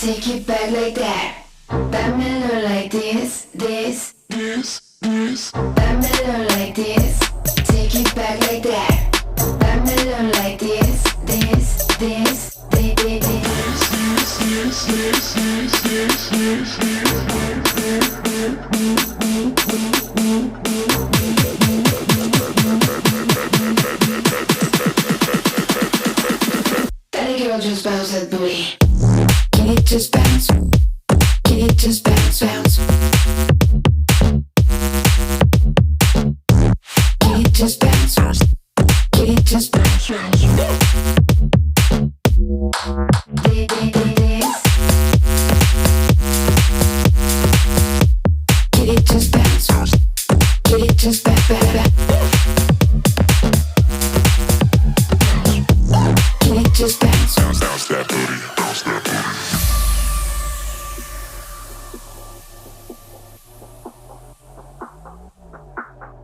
Take it back like that. That mellow like this. That mellow like this. Take it back like that. That mellow like this. That girl just bounce that booty. Can it just bounce? Can it just bounce, bounce? Can it just bounce? Can it just bounce, bounce? This. Can it just bounce? Can it just bounce, bounce? Can it just bounce? Bounce that booty, bounce that booty.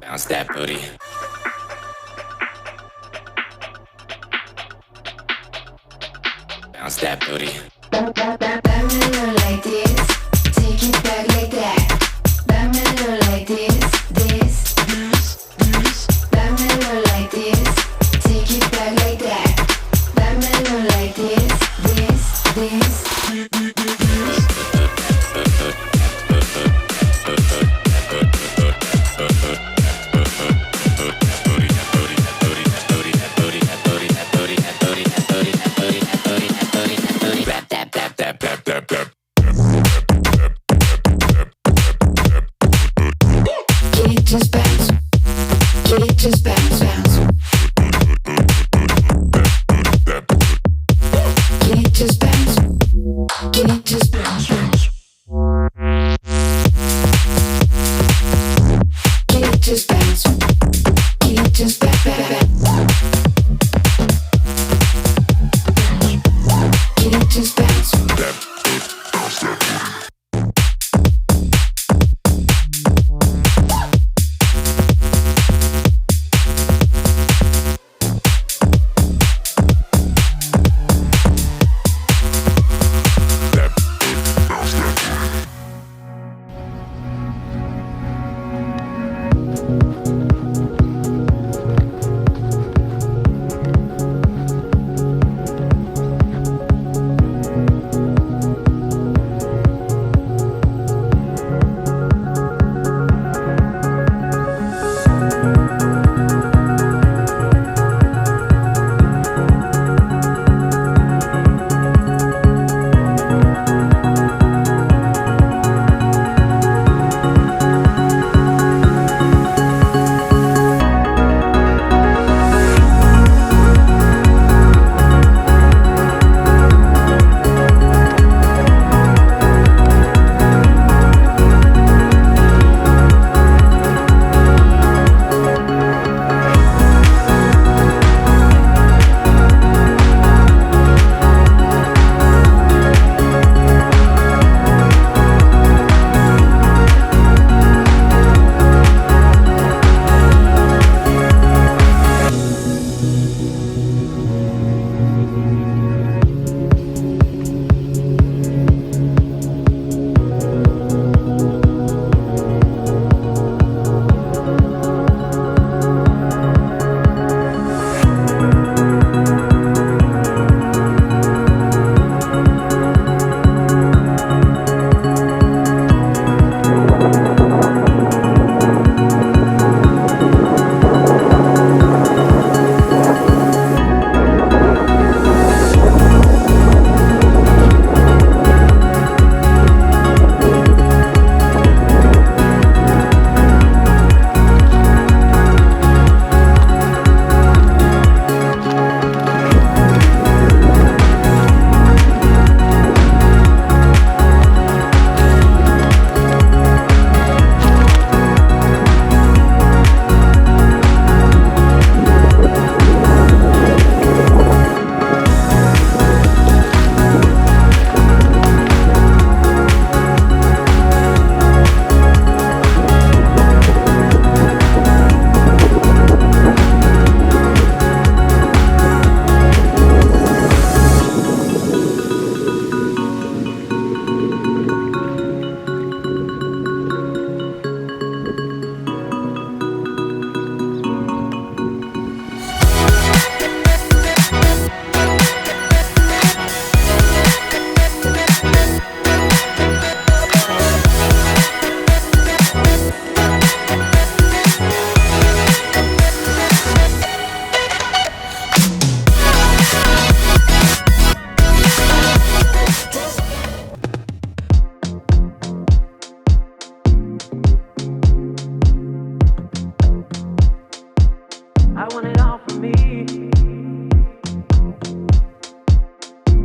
Bounce that booty. Bounce that booty. That mellow like this. Take it back like that. That mellow like this. That mellow like this. Take it back like that. That mellow like this.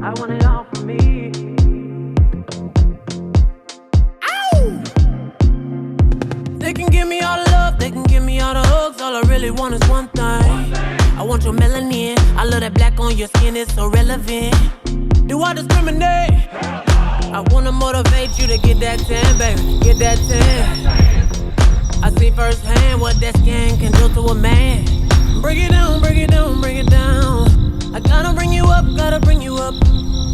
I want it all for me. Ow! They can give me all the love, they can give me all the hugs. All I really want is one thing. I want your melanin. I love that black on your skin, it's so relevant. Do I discriminate? I wanna motivate you to get that 10, baby, get that 10. I see firsthand what that skin can do to a man. Break it down, break it down, break it down. I gotta bring you up, gotta bring you up.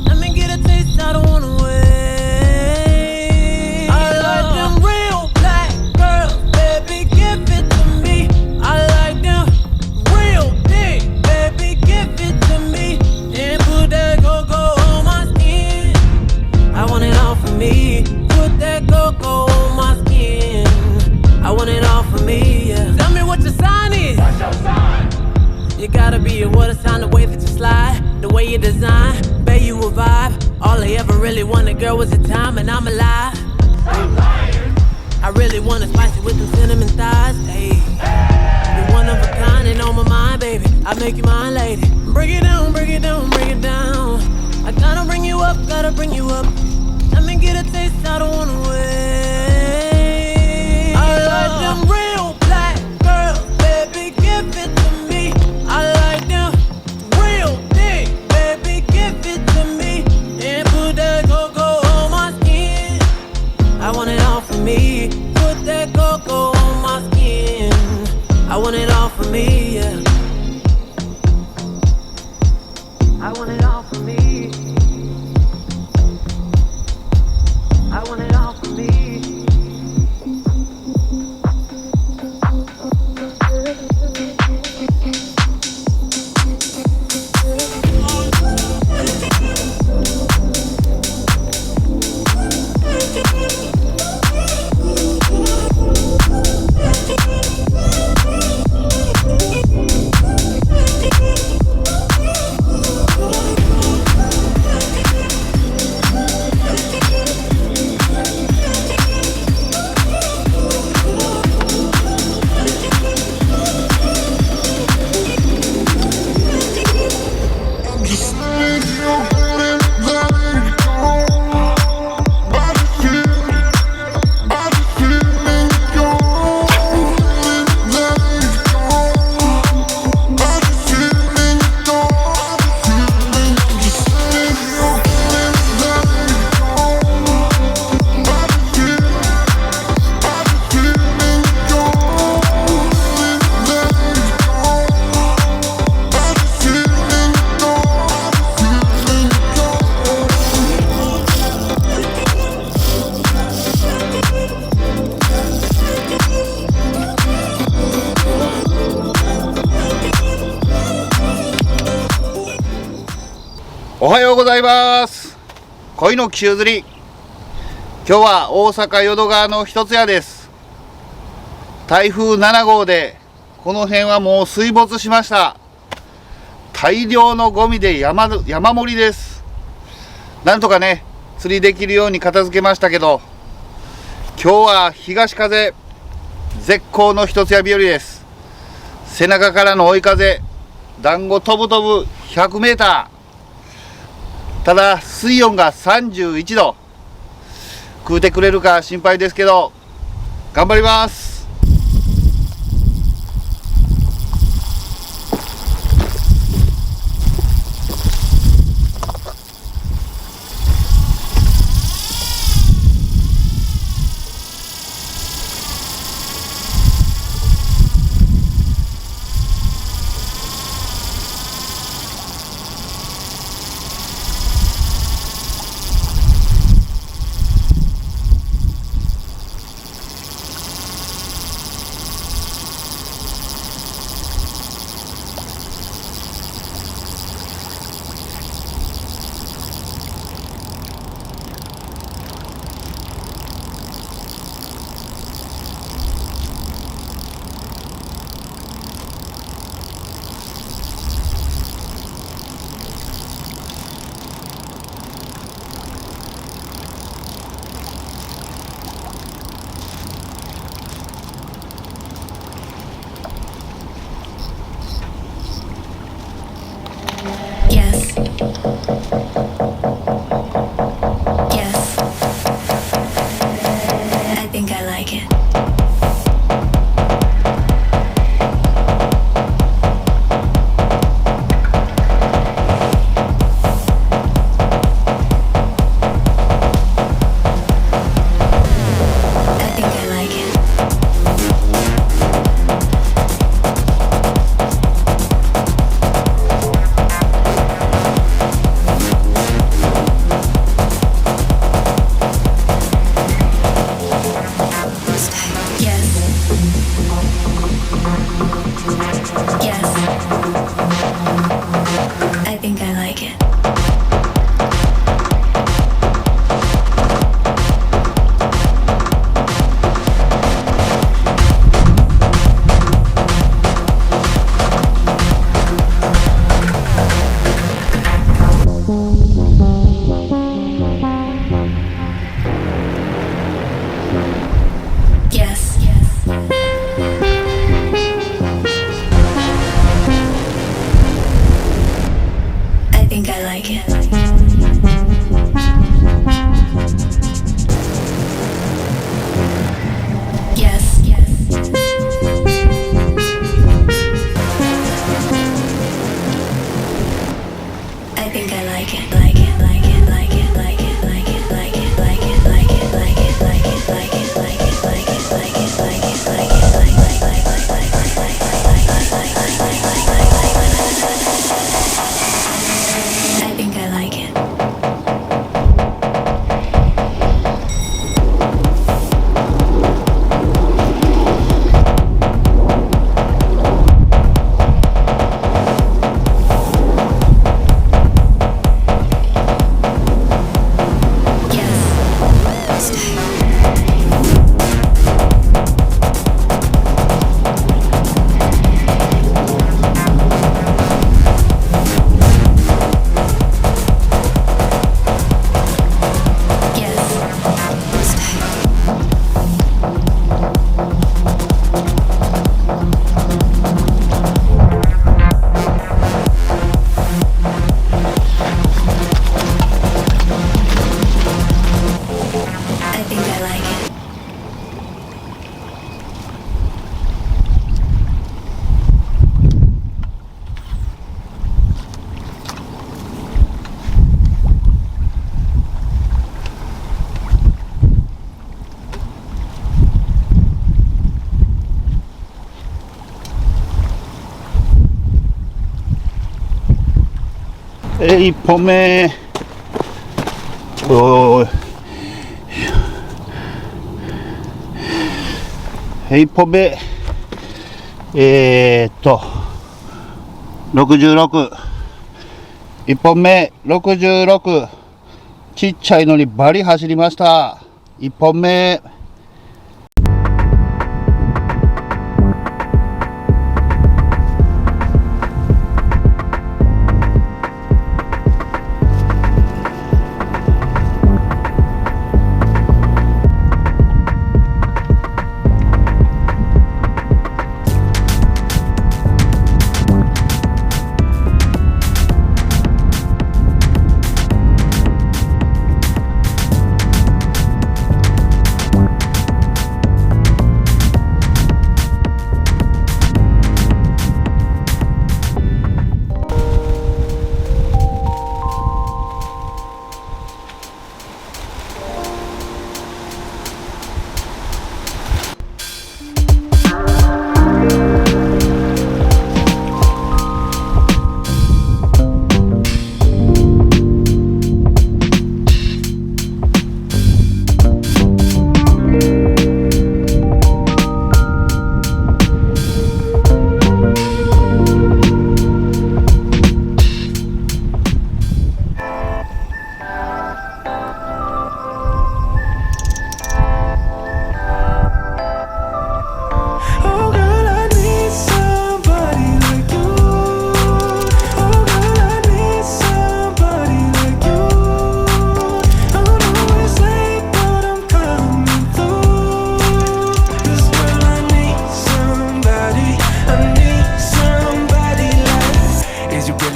Let me get a taste, I don't wanna wait. I like them real black girls, baby, give it to me. I like them real big, baby, give it to me. And put that cocoa on my skin. I want it all for me. Put that cocoa on my skin. I want it all for me, yeah. Tell me what your sign is. What's your sign? You gotta be a water sign, the way that you slide, the way you design, babe, you a vibe. All I ever really wanted, girl, was your time, and I'm alive. I really wanna spice it with them cinnamon thighs, hey. You're one of a kind and on my mind, baby. I make you mine, lady. Break it down, break it down, break it down. I gotta bring you up, gotta bring you up. Let me get a taste, I don't wanna wait. I like them real black girls, baby, give it to me. I like them real thick, baby, give it to me. And put that cocoa on my skin. I want it all for me. Put that cocoa on my skin. I want it all for me, yeah. I want it all for me. I want it all for me.おはようございます。鯉の紀州釣り。今日は大阪淀川の一つ屋です。台風7号でこの辺はもう水没しました。大量のゴミで山盛りです。なんとかね釣りできるように片付けましたけど、今日は東風絶好の一つ屋日和です。背中からの追い風、団子飛ぶ飛ぶ100メーター。ただ水温が31度。食うてくれるか心配ですけど頑張ります。Yes. I think I like it. Yes. I think I like it. Like it. Like it. Like it. Like it. Like it. Like it. Like it. Like it. Like it. Like it. Like it. Like it. Like it. Like it. Like it. Like it. I think I like it. Yes. Stay. Yes. Stay. I think I like it.一本目。おーい。一本目。66。一本目、66。ちっちゃいのにバリ走りました。一本目。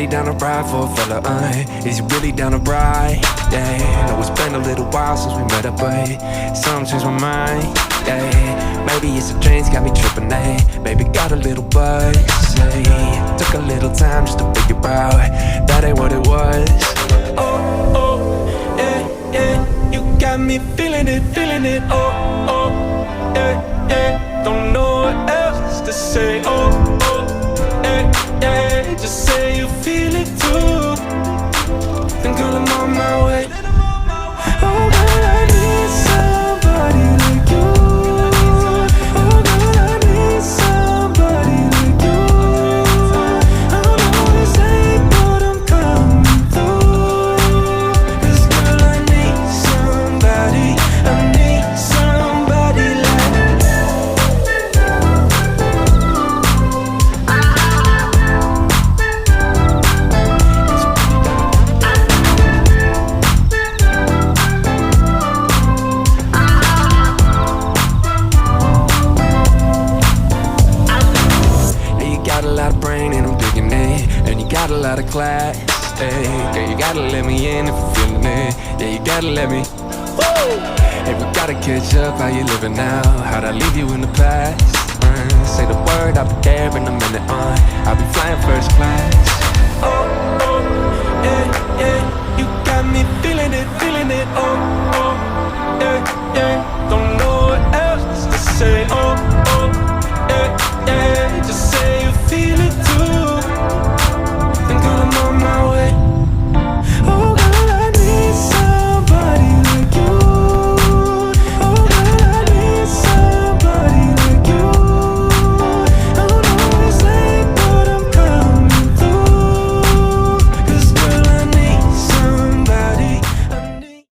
Down to ride for a fella, is you really down to ride? Yeah, know it's been a little while since we met up, but something changed my mind. Yeah, maybe it's the dreams got me tripping, baby got a little buzz. Yeah, took a little time just to figure out that ain't what it was. Oh, oh, yeah, yeah, you got me feeling it, oh, oh, yeah, yeah, don't know what else to say. Oh, oh, yeah, yeah, just say you feel it too. And girl, I'm on my way. Oh, girl, I need somebody like you. Oh, girl, I need somebody like you. I don't always say, but I'm coming through. 'Cause girl, I need somebody like gotta let me in if you're feeling it. Yeah, you gotta let me. Hey, we gotta catch up. How you living now? How'd I leave you in the past? Say the word, I'll be there in a minute. I'll be flying first class. Oh, oh, yeah, yeah. You got me feeling it, feeling it. Oh, oh, yeah, yeah. Don't